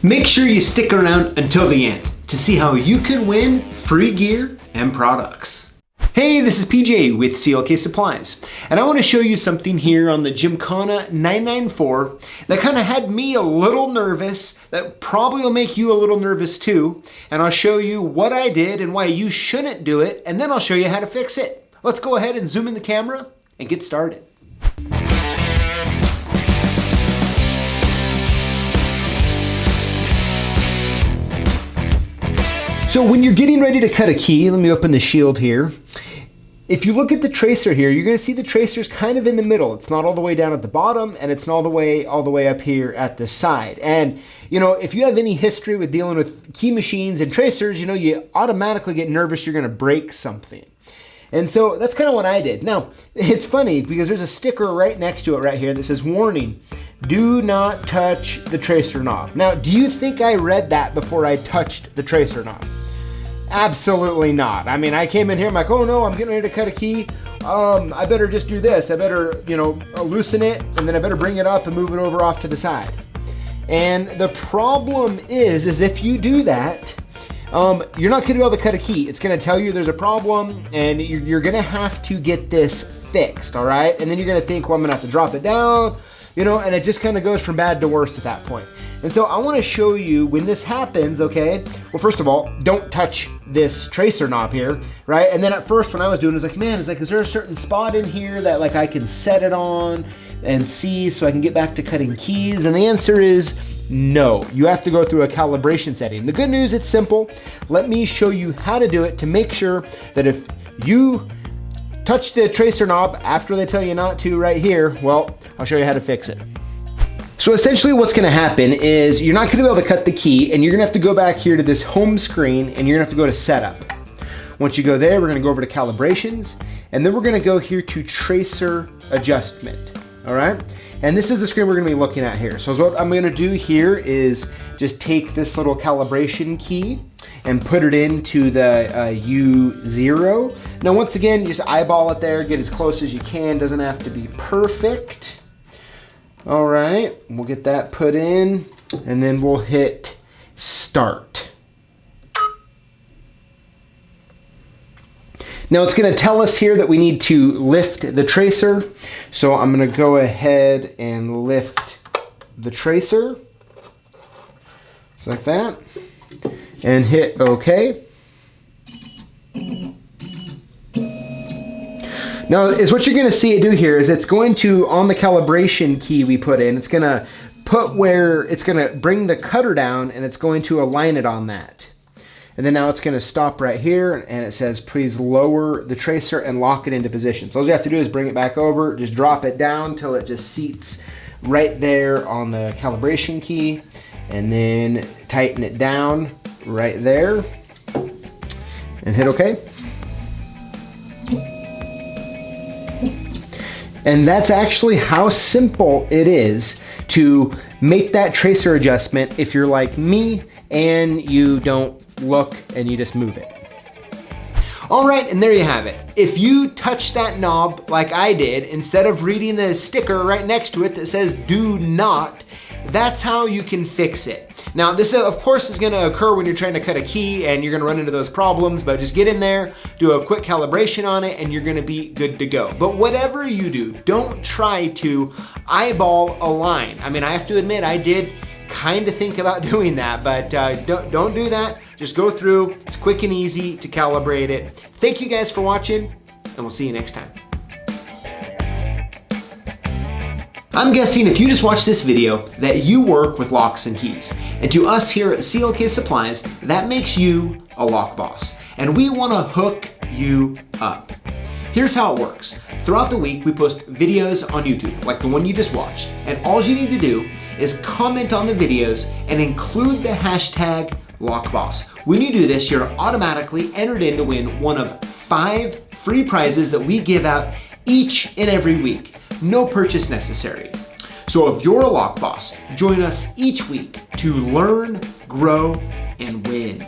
Make sure you stick around until the end to see how you can win free gear and products. Hey, this is PJ with CLK Supplies, and I want to show you something here on the Gymkana 994 that kind of had me a little nervous, that probably will make you a little nervous too, and I'll show you what I did and why you shouldn't do it, and then I'll show you how to fix it. Let's go ahead and zoom in the camera and get started. So when you're getting ready to cut a key, let me open the shield here. If you look at the tracer here, you're gonna see the tracer's kind of in the middle. It's not all the way down at the bottom, and it's not all the way up here at the side. And you know, if you have any history with dealing with key machines and tracers, you know, you automatically get nervous you're gonna break something. And so that's kind of what I did. Now, it's funny because there's a sticker right next to it right here that says, warning, do not touch the tracer knob. Now, do you think I read that before I touched the tracer knob? Absolutely not. I mean, I came in here, I'm like, oh no, I'm getting ready to cut a key. I better just do this. I better, you know, loosen it, and then I better bring it up and move it over off to the side. And the problem is if you do that, you're not gonna be able to cut a key. It's gonna tell you there's a problem, and you're gonna have to get this fixed, all right? And then you're gonna think, well, I'm gonna have to drop it down, you know, and it just kind of goes from bad to worse at that point. And so I want to show you when this happens, okay? Well, first of all, don't touch this tracer knob here, right? And then at first when I was doing it, I was like, man, is there a certain spot in here that like I can set it on and see so I can get back to cutting keys? And the answer is no. You have to go through a calibration setting. The good news, it's simple. Let me show you how to do it to make sure that if you touch the tracer knob after they tell you not to right here, well, I'll show you how to fix it. So essentially what's gonna happen is you're not gonna be able to cut the key, and you're gonna have to go back here to this home screen, and you're gonna have to go to setup. Once you go there, we're gonna go over to calibrations, and then we're gonna go here to tracer adjustment, all right? And this is the screen we're gonna be looking at here. So what I'm gonna do here is just take this little calibration key and put it into the U0. Now once again, you just eyeball it there, get as close as you can, doesn't have to be perfect. All right, we'll get that put in, and then we'll hit start. Now it's gonna tell us here that we need to lift the tracer. So I'm gonna go ahead and lift the tracer, just like that, and hit OK. Now, is what you're gonna see it do here is it's going to, on the calibration key we put in, it's gonna put where it's gonna bring the cutter down, and it's going to align it on that. And then now it's gonna stop right here, and it says, please lower the tracer and lock it into position. So all you have to do is bring it back over, just drop it down till it just seats right there on the calibration key, and then tighten it down right there, and hit OK. And that's actually how simple it is to make that tracer adjustment if you're like me and you don't look and you just move it. All right, and there you have it. If you touch that knob like I did, instead of reading the sticker right next to it that says do not, that's how you can fix it. Now this of course is gonna occur when you're trying to cut a key and you're gonna run into those problems, but just get in there, do a quick calibration on it, and you're gonna be good to go. But whatever you do, don't try to eyeball a line. I mean, I have to admit, I did kind of think about doing that, but don't do that. Just go through, it's quick and easy to calibrate it. Thank you guys for watching, and we'll see you next time. I'm guessing if you just watched this video that you work with locks and keys. And to us here at CLK Supplies, that makes you a lock boss. And we wanna hook you up. Here's how it works. Throughout the week, we post videos on YouTube, like the one you just watched. And all you need to do is comment on the videos and include the hashtag Lockboss. When you do this, you're automatically entered in to win one of 5 free prizes that we give out each and every week. No purchase necessary. So if you're a lock boss, join us each week to learn, grow, and win.